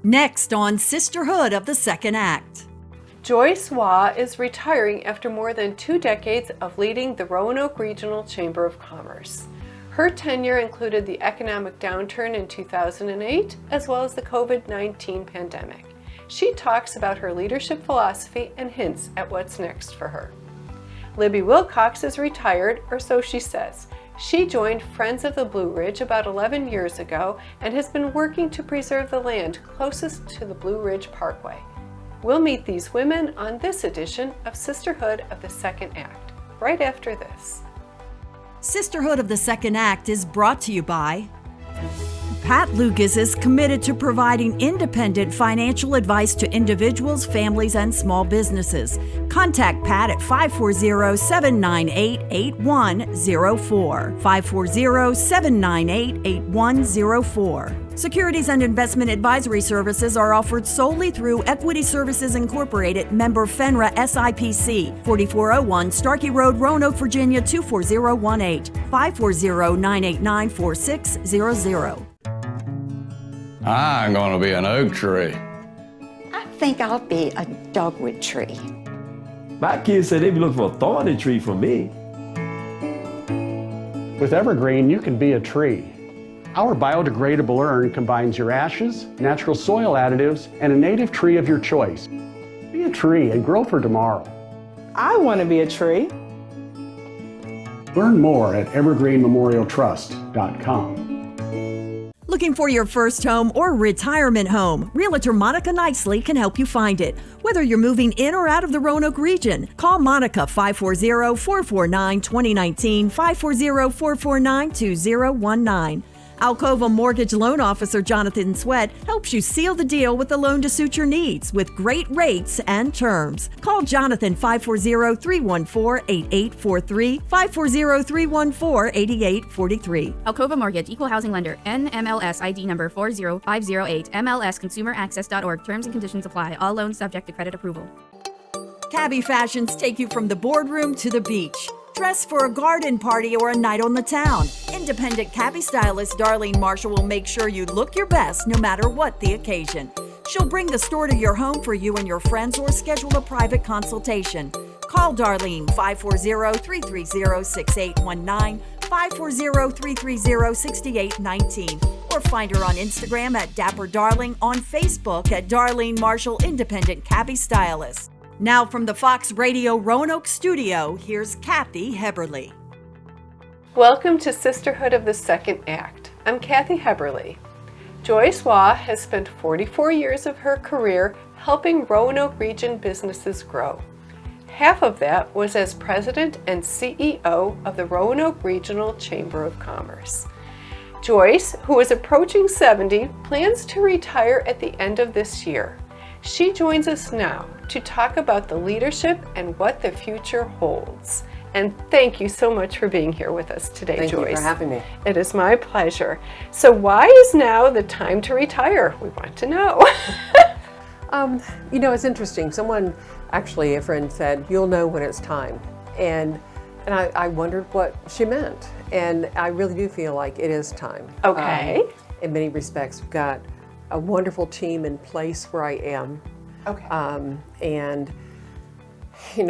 Next on Sisterhood of the Second Act. Joyce Waugh is retiring after more than 2 decades of leading the Roanoke Regional Chamber of Commerce. Her tenure included the economic downturn in 2008, as well as the COVID-19 pandemic. She talks about her leadership philosophy and hints at what's next for her. Libby Wilcox is retired, or so she says. She joined Friends of the Blue Ridge about 11 years ago and has been working to preserve the land closest to the Blue Ridge Parkway. We'll meet these women on this edition of Sisterhood of the Second Act, right after this. Sisterhood of the Second Act is brought to you by Pat Lucas is committed to providing independent financial advice to individuals, families, and small businesses. Contact Pat at 540-798-8104. 540-798-8104. Securities and investment advisory services are offered solely through Equity Services Incorporated, member FINRA SIPC, 4401 Starkey Road, Roanoke, Virginia 24018, 540-989-4600. I'm going to be an oak tree. I think I'll be a dogwood tree. My kids said they'd be looking for a thorny tree for me. With Evergreen, you can be a tree. Our biodegradable urn combines your ashes, natural soil additives, and a native tree of your choice. Be a tree and grow for tomorrow. I want to be a tree. Learn more at evergreenmemorialtrust.com. Looking for your first home or retirement home? Realtor Monica Nicely can help you find it. Whether you're moving in or out of the Roanoke region, call Monica 540-449-2019, 540-449-2019. Alcova Mortgage Loan Officer Jonathan Sweat helps you seal the deal with the loan to suit your needs with great rates and terms. Call Jonathan 540-314-8843, 540-314-8843. Alcova Mortgage, Equal Housing Lender, NMLS ID number 40508, MLSConsumerAccess.org. Terms and conditions apply. All loans subject to credit approval. Cabby Fashions take you from the boardroom to the beach. Dress for a garden party or a night on the town. Independent Cabby stylist Darlene Marshall will make sure you look your best no matter what the occasion. She'll bring the store to your home for you and your friends or schedule a private consultation. Call Darlene 540-330-6819, 540-330-6819, or find her on Instagram at Dapper Darling, on Facebook at Darlene Marshall Independent Cabby Stylist. Now from the Fox Radio Roanoke studio, here's Kathy Heberle. Welcome to Sisterhood of the Second Act. I'm Kathy Heberle. Joyce Waugh has spent 44 years of her career helping Roanoke region businesses grow. Half of that was as president and CEO of the Roanoke Regional Chamber of Commerce. Joyce, who is approaching 70, plans to retire at the end of this year. She joins us now to talk about the leadership and what the future holds. And thank you so much for being here with us today, Joyce. Thank you for having me. It is my pleasure. So why is now the time to retire? We want to know. It's interesting. Someone, actually, a friend said, "You'll know when it's time." And I wondered what she meant. And I really do feel like it is time. Okay. In many respects, we've got a wonderful team in place where I am. Okay.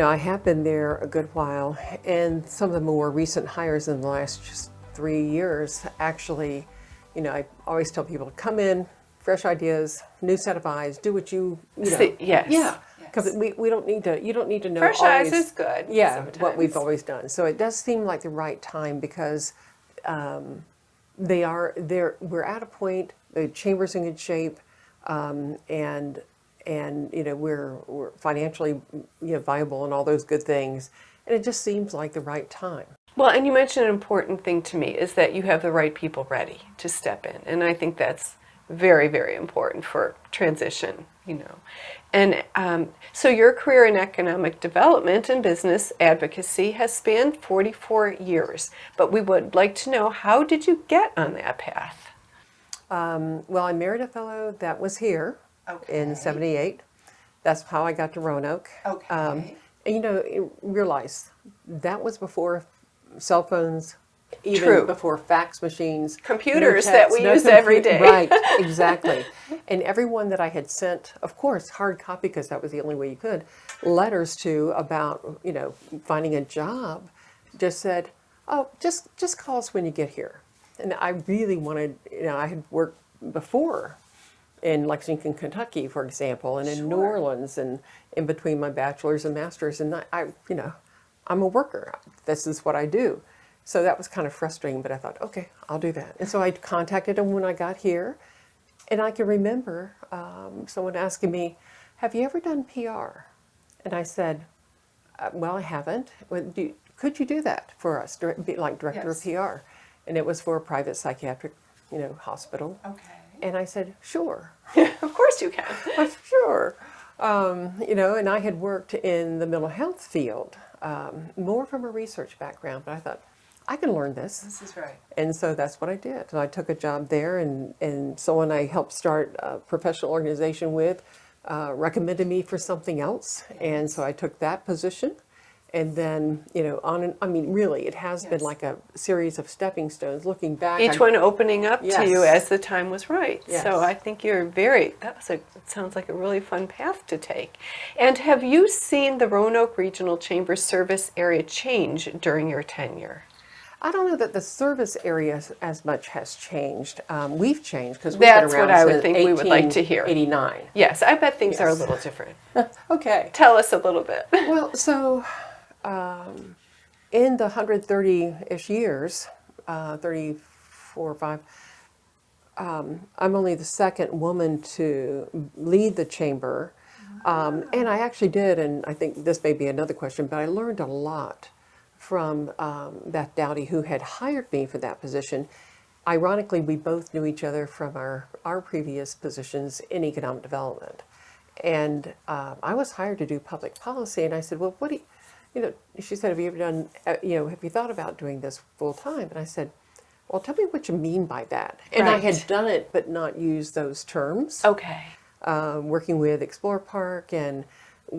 I have been there a good while, and some of the more recent hires in the last just 3 years, actually, I always tell people, come in, fresh ideas, new set of eyes, do what you know. Yes. Yeah. Because we don't need to, you don't need to know Fresh always, eyes is good. Yeah, sometimes. what we've always done. So it does seem like the right time because we're at a point, the chamber's in good shape, and we're financially viable and all those good things, and it just seems like the right time. Well, and you mentioned an important thing to me is that you have the right people ready to step in, and I think that's very, very important for transition, And so your career in economic development and business advocacy has spanned 44 years, but we would like to know, how did you get on that path? Well, I married a fellow that was here in '78. That's how I got to Roanoke. Okay. And realize that was before cell phones, even True. before fax machines. Computers no that text, we no use every day. Right, exactly. And everyone that I had sent, of course, hard copy, because that was the only way you could, letters to about, finding a job, just said, oh, just call us when you get here. And I really wanted, I had worked before in Lexington, Kentucky, for example, and in New Orleans, and in between my bachelor's and master's, and I'm a worker. This is what I do. So that was kind of frustrating, but I thought, okay, I'll do that. And so I contacted them when I got here, and I can remember someone asking me, have you ever done PR? And I said, well, I haven't. Could you do that for us, be like director of PR? And it was for a private psychiatric, hospital. Okay. And I said, sure. Of course you can. Sure. And I had worked in the mental health field, more from a research background, but I thought, I can learn this. This is right. And so that's what I did. And I took a job there, and someone I helped start a professional organization with recommended me for something else. And so I took that position. And then, really, it has been like a series of stepping stones. Looking back, Each one opening up to you Yes. as the time was right. Yes. So I think it sounds like a really fun path to take. And have you seen the Roanoke Regional Chamber service area change during your tenure? I don't know that the service area as much has changed. We've changed because we've That's been around what I would since think we would like to hear. 1889. Yes, I bet things are a Yes. little different. Okay. Tell us a little bit. Well, so in the 130-ish years, 34 or 5, I'm only the second woman to lead the chamber. And I actually did, and I think this may be another question, but I learned a lot from Beth Dowdy, who had hired me for that position. Ironically, we both knew each other from our previous positions in economic development. And I was hired to do public policy, and I said, well, what do you, she said, have you ever done, have you thought about doing this full time? And I said, well, tell me what you mean by that. And I had done it, but not used those terms. Okay. Working with Explore Park and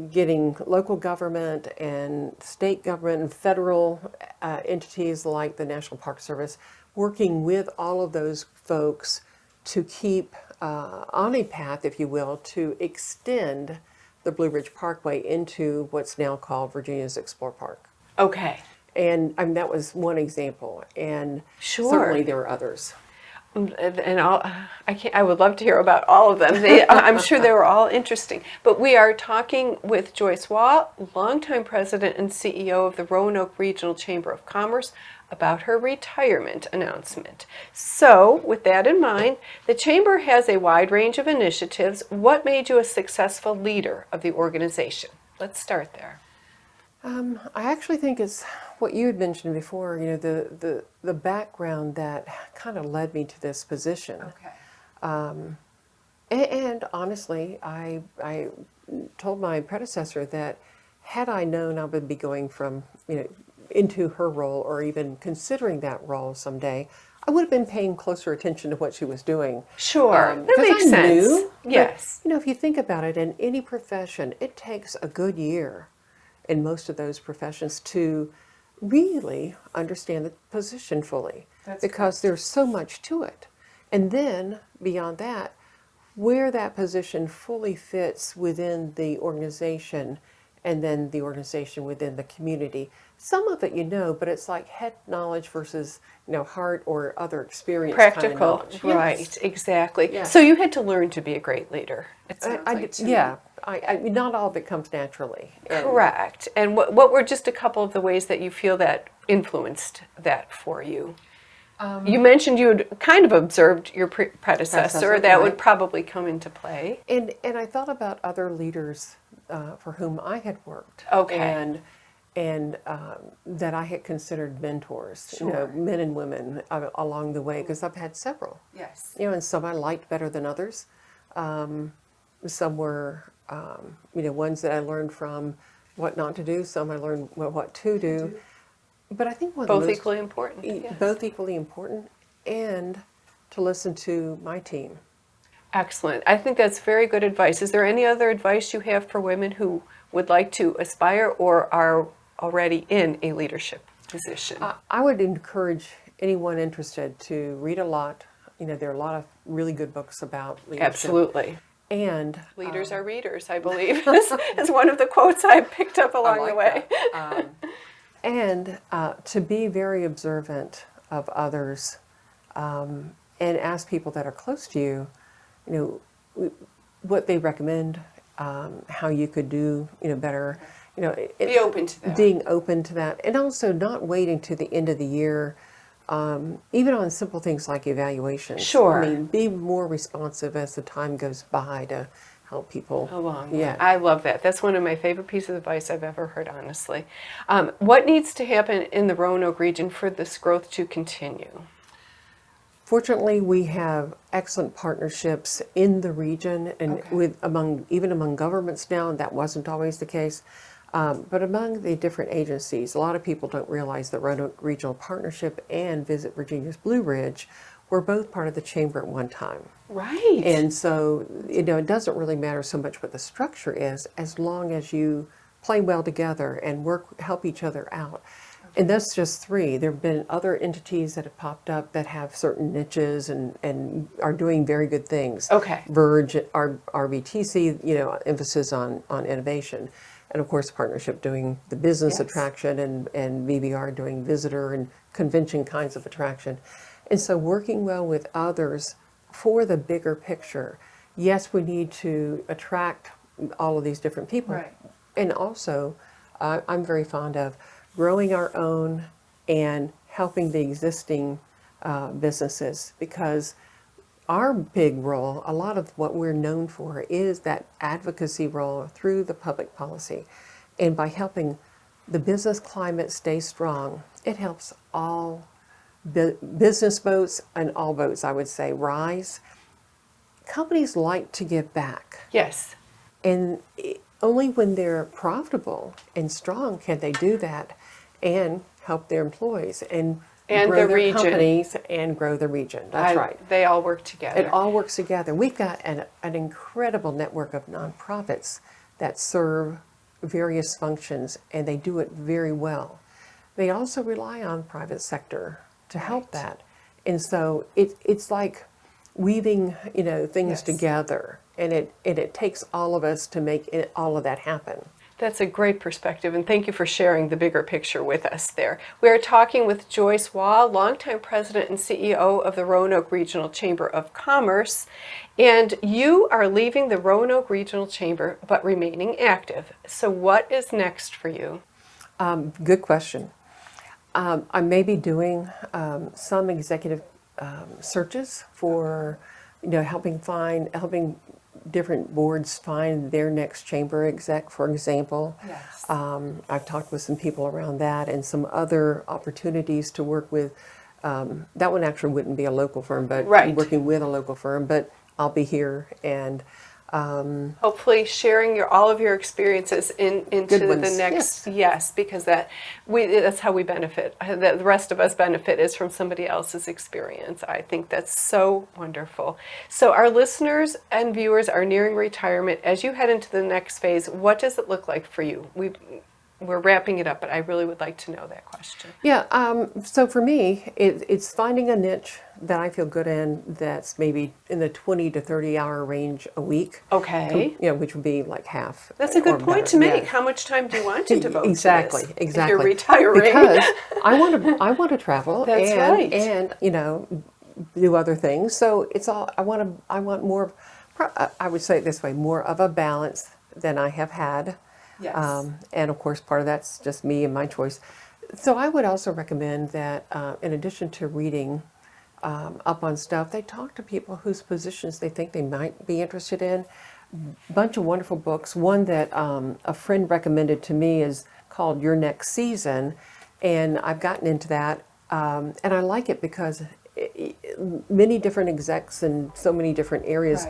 getting local government and state government and federal entities like the National Park Service, working with all of those folks to keep on a path, if you will, to extend the Blue Ridge Parkway into what's now called Virginia's Explore Park. Okay. And that was one example, and Sure. certainly there were others. And I would love to hear about all of them. I'm sure they were all interesting. But we are talking with Joyce Waugh, longtime president and CEO of the Roanoke Regional Chamber of Commerce, about her retirement announcement. So, with that in mind, the Chamber has a wide range of initiatives. What made you a successful leader of the organization? Let's start there. I actually think it's what you had mentioned before, the background that kind of led me to this position. Okay. And honestly, I told my predecessor that had I known I would be going from, into her role or even considering that role someday, I would have been paying closer attention to what she was doing. Sure, that 'cause makes I sense. knew, Yes. But, if you think about it, in any profession, it takes a good year in most of those professions to really understand the position fully. Because there's so much to it. And then, beyond that, where that position fully fits within the organization and then the organization within the community. Some of it but it's like head knowledge versus heart or other experience. Practical, kind of knowledge. right, Yes. exactly. Yes. So you had to learn to be a great leader. It sounds like to me. Yeah, not all of it comes naturally. And Correct. And what were just a couple of the ways that you feel that influenced that for you? You mentioned you had kind of observed your predecessor. That would right. probably come into play. And I thought about other leaders for whom I had worked. Okay. And that I had considered mentors, Sure. men and women along the way, because I've had several. Yes. And some I liked better than others. Some were, ones that I learned from what not to do. Some I learned what to do. But I think Both equally important. Yes. both equally important, and to listen to my team. Excellent. I think that's very good advice. Is there any other advice you have for women who would like to aspire or are already in a leadership position? I would encourage anyone interested to read a lot. You know, there are a lot of really good books about leadership. Absolutely. And Leaders are readers, I believe, is one of the quotes I picked up along the way. And to be very observant of others, and ask people that are close to you, you know, what they recommend, how you could do, you know, better. You know, Be open to that. Being open to that, and also not waiting to the end of the year, even on simple things like evaluations. Sure. I mean, be more responsive as the time goes by to help people Along. Yeah. I love that. That's one of my favorite pieces of advice I've ever heard, honestly. What needs to happen in the Roanoke region for this growth to continue? Fortunately, we have excellent partnerships in the region and even among governments now, and that wasn't always the case. But among the different agencies, a lot of people don't realize that Roanoke Regional Partnership and Visit Virginia's Blue Ridge were both part of the chamber at one time. Right. And so, you know, it doesn't really matter so much what the structure is, as long as you play well together and help each other out. And that's just three. There have been other entities that have popped up that have certain niches and are doing very good things. Okay. Verge, RVTC, you know, emphasis on innovation. And of course, partnership doing the business attraction and VBR doing visitor and convention kinds of attraction. And so working well with others for the bigger picture. Yes, we need to attract all of these different people. Right. And also, I'm very fond of growing our own and helping the existing businesses, because our big role, a lot of what we're known for, is that advocacy role through the public policy. And by helping the business climate stay strong, it helps all business boats and all boats, I would say, rise. Companies like to give back. Yes. And only when they're profitable and strong can they do that and help their employees and grow the their region. Companies and grow the region. That's right. They all work together. It all works together. We've got an incredible network of nonprofits that serve various functions, and they do it very well. They also rely on private sector to help that. And so it's like weaving, you know, things together, and it takes all of us to make all of that happen. That's a great perspective, and thank you for sharing the bigger picture with us there. We are talking with Joyce Waugh, longtime president and CEO of the Roanoke Regional Chamber of Commerce, and you are leaving the Roanoke Regional Chamber but remaining active. So what is next for you? Good question. I may be doing some executive searches for, you know, helping different boards find their next chamber exec, for example. Yes. I've talked with some people around that and some other opportunities to work with. That one actually wouldn't be a local firm, but working with a local firm, but I'll be here and hopefully sharing all of your experiences into the next, because that's how we benefit. The rest of us benefit is from somebody else's experience. I think that's so wonderful. So our listeners and viewers are nearing retirement. As you head into the next phase, what does it look like for you? We're wrapping it up, but I really would like to know that question. Yeah, so for me, it's finding a niche that I feel good in that's maybe in the 20 to 30 hour range a week. Okay. You know, which would be like half. That's a good point to make. Yeah. How much time do you want to devote Exactly, to this? exactly. If you're retiring. Because I want to travel That's right. and, you know, do other things. So it's all, I want more, I would say it this way, more of a balance than I have had. Yes. And of course, part of that's just me and my choice. So I would also recommend that in addition to reading up on stuff, they talk to people whose positions they think they might be interested in. Bunch of wonderful books. One that a friend recommended to me is called Your Next Season, and I've gotten into that, and I like it because many different execs in so many different areas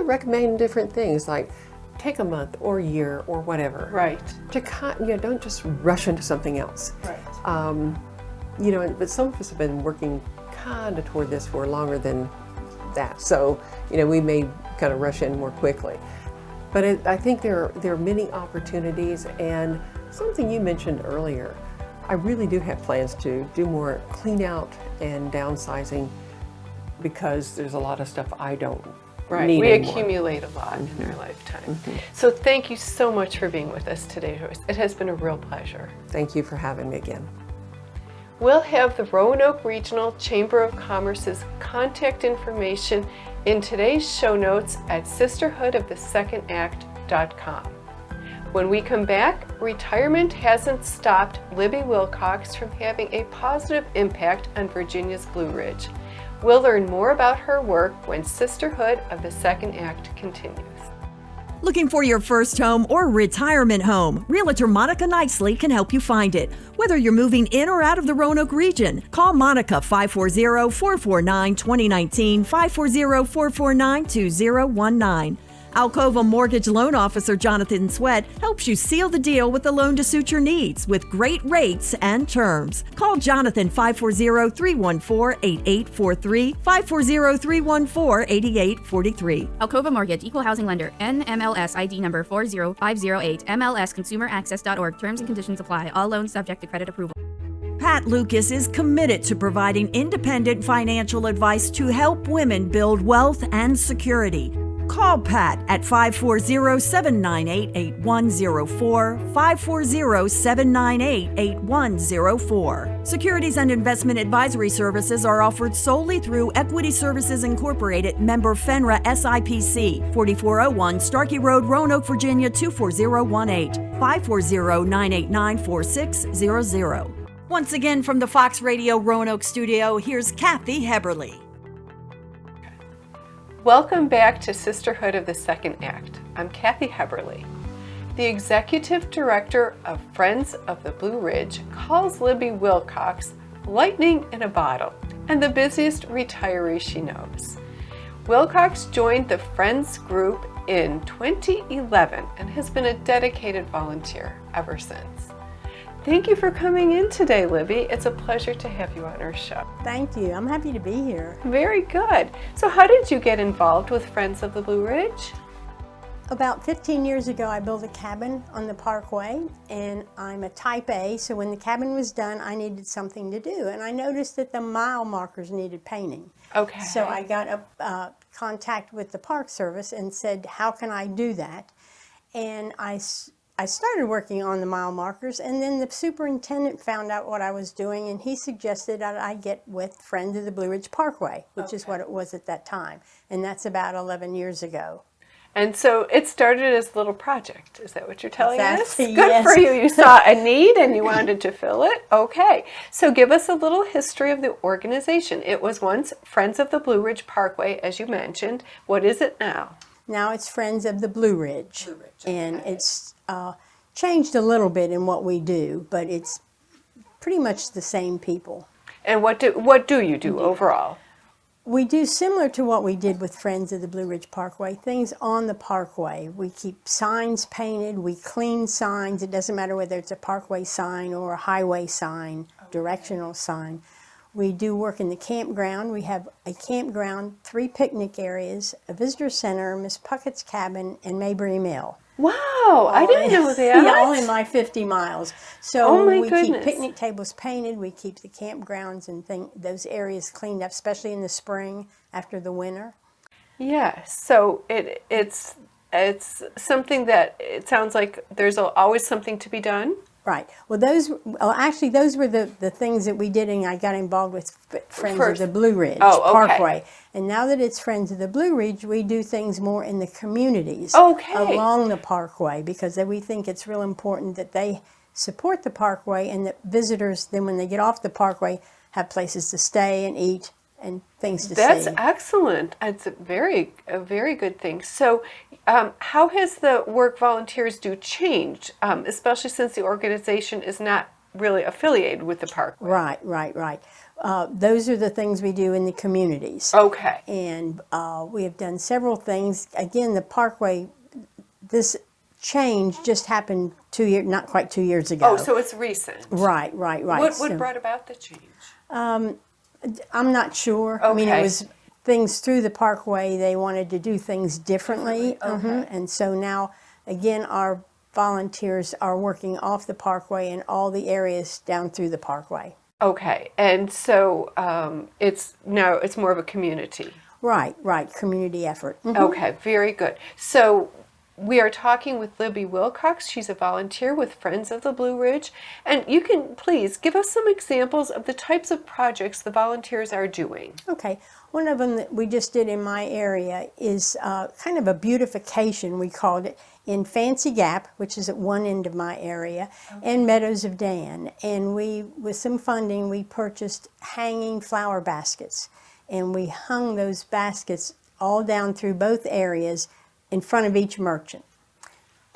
recommend different things, like take a month or a year or whatever. Right. To don't just rush into something else. Right. But some of us have been working kind of toward this for longer than that. So, we may kind of rush in more quickly. But I think there are many opportunities, and something you mentioned earlier, I really do have plans to do more clean out and downsizing because there's a lot of stuff I don't need We anymore. accumulate a lot in our lifetime. So thank you so much for being with us today, Joyce. It has been a real pleasure. Thank you for having me again. We'll have the Roanoke Regional Chamber of Commerce's contact information in today's show notes at sisterhoodofthesecondact.com. When we come back, retirement hasn't stopped Libby Wilcox from having a positive impact on Virginia's Blue Ridge. We'll learn more about her work when Sisterhood of the Second Act continues. Looking for your first home or retirement home? Realtor Monica Nicely can help you find it. Whether you're moving in or out of the Roanoke region, call Monica 540-449-2019, 540-449-2019. Alcova Mortgage Loan Officer Jonathan Sweat helps you seal the deal with the loan to suit your needs with great rates and terms. Call Jonathan 540-314-8843, 540-314-8843. Alcova Mortgage, Equal Housing Lender, NMLS ID number 40508, MLSConsumerAccess.org. Terms and conditions apply. All loans subject to credit approval. Pat Lucas is committed to providing independent financial advice to help women build wealth and security. Call Pat at 540-798-8104, 540-798-8104. Securities and investment advisory services are offered solely through Equity Services Incorporated, member FINRA SIPC, 4401 Starkey Road, Roanoke, Virginia 24018, 540-989-4600. Once again from the Fox Radio Roanoke studio, here's Kathy Heberle. Welcome back to Sisterhood of the Second Act. I'm Kathy Heberle. The Executive Director of Friends of the Blue Ridge calls Libby Wilcox lightning in a bottle and the busiest retiree she knows. Wilcox joined the Friends group in 2011 and has been a dedicated volunteer ever since. Thank you for coming in today, Libby. It's a pleasure to have you on our show. Thank you. I'm happy to be here. Very good. So how did you get involved with Friends of the Blue Ridge? About 15 years ago, I built a cabin on the Parkway, and I'm a type A, so when the cabin was done, I needed something to do, and I noticed that the mile markers needed painting. Okay. So I got a contact with the Park Service and said, how can I do that? And I started working on the mile markers, and then the superintendent found out what I was doing, and he suggested that I get with Friends of the Blue Ridge Parkway, which is what it was at that time, and that's about 11 years ago. And so it started as a little project. Is that what you're telling us? Exactly, Good yes. for you. You saw a need and you wanted to fill it. Okay. So give us a little history of the organization. It was once Friends of the Blue Ridge Parkway, as you mentioned. What is it now? Now it's Friends of the Blue Ridge, and it's changed a little bit in what we do, but it's pretty much the same people. And what do you do overall? We do similar to what we did with Friends of the Blue Ridge Parkway, things on the Parkway. We keep signs painted, we clean signs. It doesn't matter whether it's a Parkway sign or a highway sign, directional sign. We do work in the campground. We have a campground, 3 picnic areas, a visitor center, Miss Puckett's cabin, and Mayberry Mill. Wow, I didn't know that. Yeah, all in my 50 miles. So we goodness. keep picnic tables painted, we keep the campgrounds and those areas cleaned up, especially in the spring after the winter. Yes, so it's something that it sounds like there's always something to be done. Right. Well, those were the things that we did, and I got involved with Friends of the Blue Ridge Parkway. And now that it's Friends of the Blue Ridge, we do things more in the communities along the Parkway, because we think it's real important that they support the Parkway and that visitors, then when they get off the Parkway, have places to stay and eat and things to see. That's excellent. It's a very good thing. So how has the work volunteers do changed, especially since the organization is not really affiliated with the Parkway? Right. Those are the things we do in the communities. Okay. And we have done several things. Again, the Parkway, this change just happened not quite 2 years ago. Oh, so it's recent. Right. What brought about the change? I'm not sure. Okay. I mean, it was things through the Parkway. They wanted to do things differently. And so now, again, our volunteers are working off the parkway and all the areas down through the parkway. Okay, and so it's more of a community. Right, community effort. Mm-hmm. Okay, very good. So we are talking with Libby Wilcox. She's a volunteer with Friends of the Blue Ridge. And you can please give us some examples of the types of projects the volunteers are doing. Okay, one of them that we just did in my area is kind of a beautification, we called it, in Fancy Gap, which is at one end of my area, and Meadows of Dan. And we, with some funding, we purchased hanging flower baskets. And we hung those baskets all down through both areas in front of each merchant.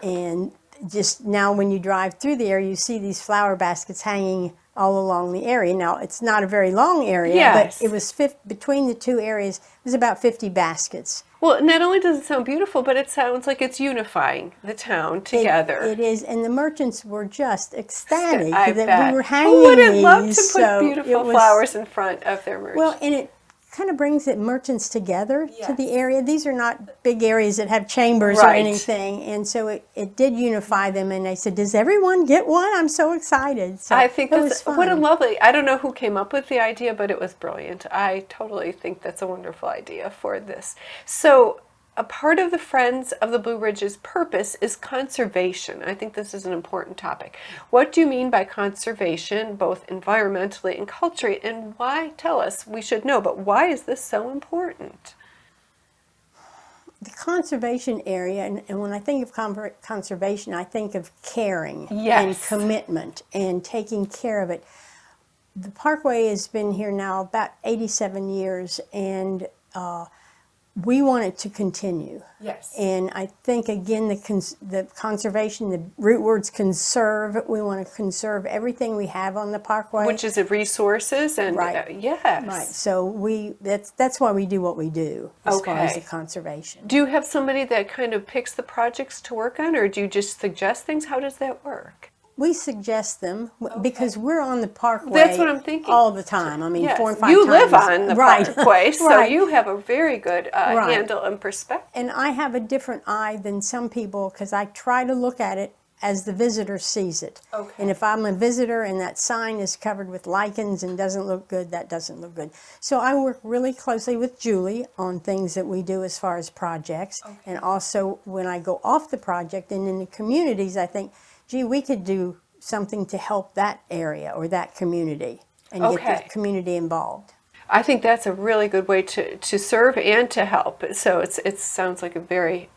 And just now when you drive through the area, you see these flower baskets hanging all along the area. Now, it's not a very long area, yes, but it was between the two areas, it was about 50 baskets. Well, not only does it sound beautiful, but it sounds like it's unifying the town together. It is, and the merchants were just ecstatic I that bet. we were hanging Who wouldn't love to these, put beautiful flowers in front of their merch? Well, and it kind of brings the merchants together to the area. These are not big areas that have chambers or anything, and so it did unify them, and they said, does everyone get one? I'm so excited. So I think it was fun. What a lovely, I don't know who came up with the idea, but it was brilliant. I totally think that's a wonderful idea for this. So a part of the Friends of the Blue Ridge's purpose is conservation. I think this is an important topic. What do you mean by conservation, both environmentally and culturally, and why? Tell us, we should know, but why is this so important? The conservation area, and when I think of conservation, I think of caring and commitment and taking care of it. The Parkway has been here now about 87 years, and we want it to continue. Yes. And I think, again, the conservation, the root words conserve, we want to conserve everything we have on the Parkway. Which is the resources and, yes. Right, so that's why we do what we do as far as the conservation. Do you have somebody that kind of picks the projects to work on, or do you just suggest things? How does that work? We suggest them because we're on the Parkway. That's what I'm thinking. All the time. I mean, 4 and 5 times. You live on the Parkway, so you have a very good Right. handle and perspective. And I have a different eye than some people because I try to look at it as the visitor sees it. Okay. And if I'm a visitor and that sign is covered with lichens and doesn't look good, that doesn't look good. So I work really closely with Julie on things that we do as far as projects. Okay. And also when I go off the project and in the communities, I think, gee, we could do something to help that area or that community and get the community involved. I think that's a really good way to serve and to help. So it sounds like a very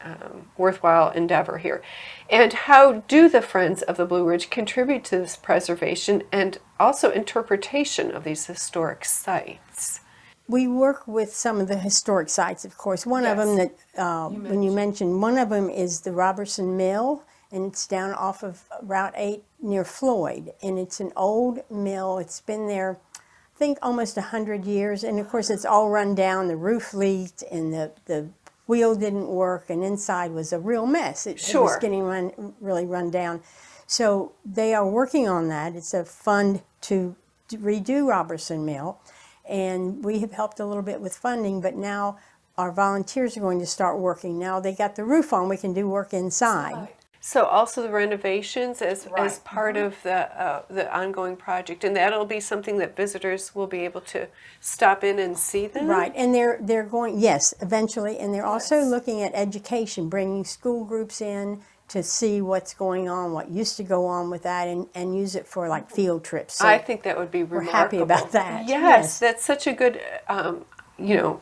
worthwhile endeavor here. And how do the Friends of the Blue Ridge contribute to this preservation and also interpretation of these historic sites? We work with some of the historic sites, of course. One of them that, when you mentioned, one of them is the Robertson Mill, and it's down off of Route 8 near Floyd. And it's an old mill. It's been there, I think, almost 100 years. And of course, it's all run down. The roof leaked and the wheel didn't work, and inside was a real mess. It was getting really run down. So they are working on that. It's a fund to redo Robertson Mill. And we have helped a little bit with funding, but now our volunteers are going to start working. Now they got the roof on, we can do work inside. So also the renovations as part of the ongoing project, and that'll be something that visitors will be able to stop in and see them? Right, and they're going, yes, eventually, and they're also looking at education, bringing school groups in to see what's going on, what used to go on with that, and use it for like field trips. So I think that would be remarkable. We're happy about that. Yes, that's such a good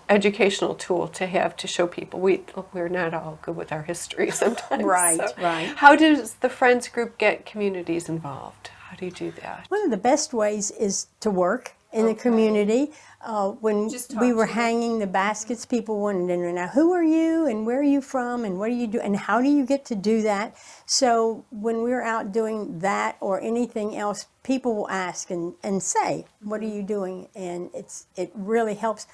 educational tool to have to show people. We're not all good with our history sometimes. Right. How does the Friends group get communities involved? How do you do that? One of the best ways is to work in the community. When we were hanging the baskets, people wanted to know, now who are you and where are you from and what do you do and how do you get to do that? So when we're out doing that or anything else, people will ask and say, what are you doing? And it really helps.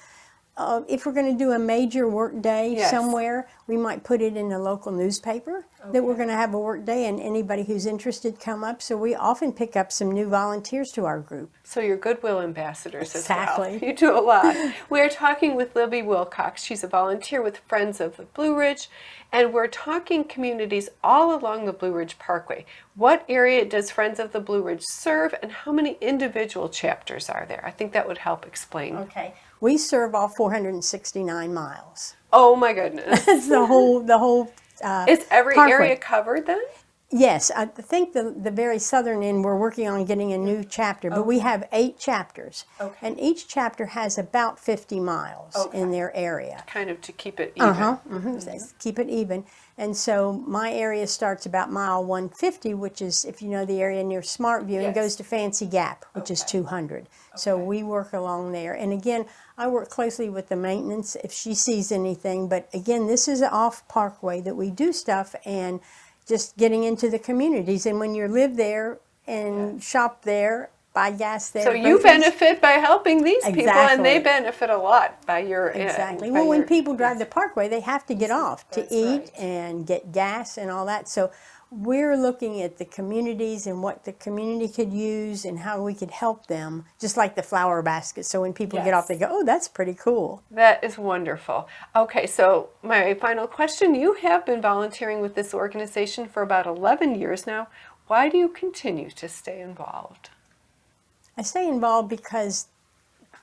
if we're going to do a major work day Yes. somewhere, we might put it in the local newspaper that we're going to have a work day, and anybody who's interested come up. So we often pick up some new volunteers to our group. So you're goodwill ambassadors Exactly. as well. You do a lot. We are talking with Libby Wilcox. She's a volunteer with Friends of the Blue Ridge, and we're talking communities all along the Blue Ridge Parkway. What area does Friends of the Blue Ridge serve, and how many individual chapters are there? I think that would help explain. Okay. We serve all 469 miles. Oh my goodness. It's the whole Is every parkway. area covered then? Yes, I think the very southern end, we're working on getting a new chapter, but we have 8 chapters. Okay. And each chapter has about 50 miles in their area. Kind of to keep it even. Keep it even. And so my area starts about mile 150, which is, if you know the area near Smartview, and Yes. goes to Fancy Gap, which is 200. So we work along there. And again, I work closely with the maintenance if she sees anything. But again, this is an off parkway that we do stuff, and just getting into the communities. And when you live there and shop there, buy gas there. So you benefit by helping these people, and they Exactly. benefit a lot by your Exactly. by Well, when your- people drive the parkway, they have to get off to That's eat right. and get gas and all that. So we're looking at the communities and what the community could use and how we could help them, just like the flower basket. So when people get off, they go, oh, that's pretty cool. That is wonderful. Okay, so my final question, you have been volunteering with this organization for about 11 years now. Why do you continue to stay involved? I stay involved because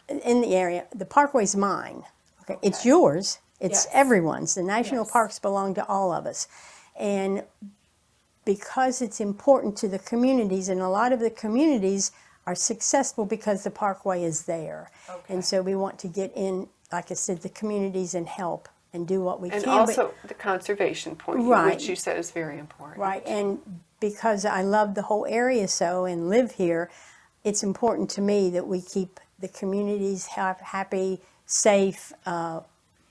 in the area, the parkway's mine. Okay. It's yours. It's Yes. everyone's. The national Yes. parks belong to all of us. And because it's important to the communities, and a lot of the communities are successful because the parkway is there. And so we want to get in, like I said, the communities and help and do what we And can. also the conservation point, Right. which you said is very important. Right, and because I love the whole area so and live here, it's important to me that we keep the communities happy, safe,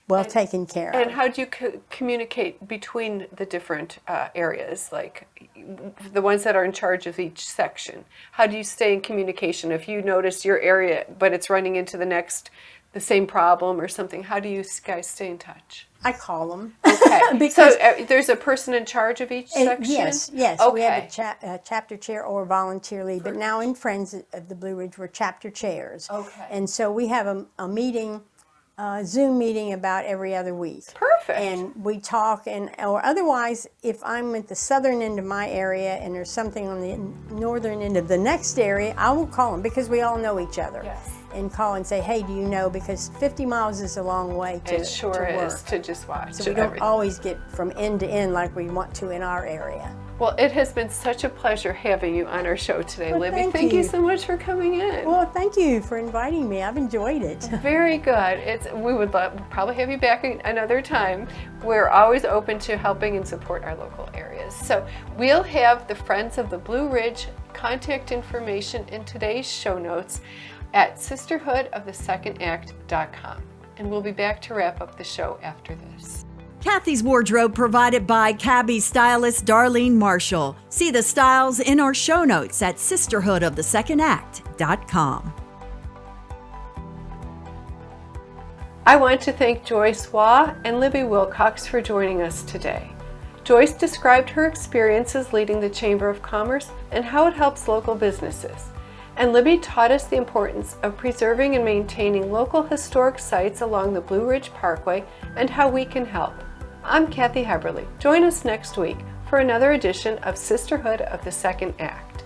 well taken care of. And how do you communicate between the different areas, like the ones that are in charge of each section? How do you stay in communication if you notice your area, but it's running into the same problem or something? How do you guys stay in touch? I call them. Okay, Because so there's a person in charge of each section? Yes, Okay. we have a chapter chair or volunteer lead, but now in Friends of the Blue Ridge, we're chapter chairs. Okay. And so we have a meeting, Zoom meeting about every other week. Perfect. And we talk, or otherwise, if I'm at the southern end of my area and there's something on the northern end of the next area, I will call them because we all know each other. Yes. And call and say, hey, do you know? Because 50 miles is a long way to It sure to work. is to just watch. So we don't everything. always get from end to end like we want to in our area. Well, it has been such a pleasure having you on our show today, Well, Libby. thank you you. so much for coming in. Well, thank you for inviting me. I've enjoyed it. Very good. We would probably have you back another time. We're always open to helping and support our local areas. So we'll have the Friends of the Blue Ridge contact information in today's show notes at sisterhoodofthesecond.com. And we'll be back to wrap up the show after this. Kathy's wardrobe provided by cabbie stylist Darlene Marshall. See the styles in our show notes at sisterhoodofthesecond.com. I want to thank Joyce Waugh and Libby Wilcox for joining us today. Joyce described her experiences leading the Chamber of Commerce and how it helps local businesses. And Libby taught us the importance of preserving and maintaining local historic sites along the Blue Ridge Parkway and how we can help. I'm Kathy Heberle. Join us next week for another edition of Sisterhood of the Second Act.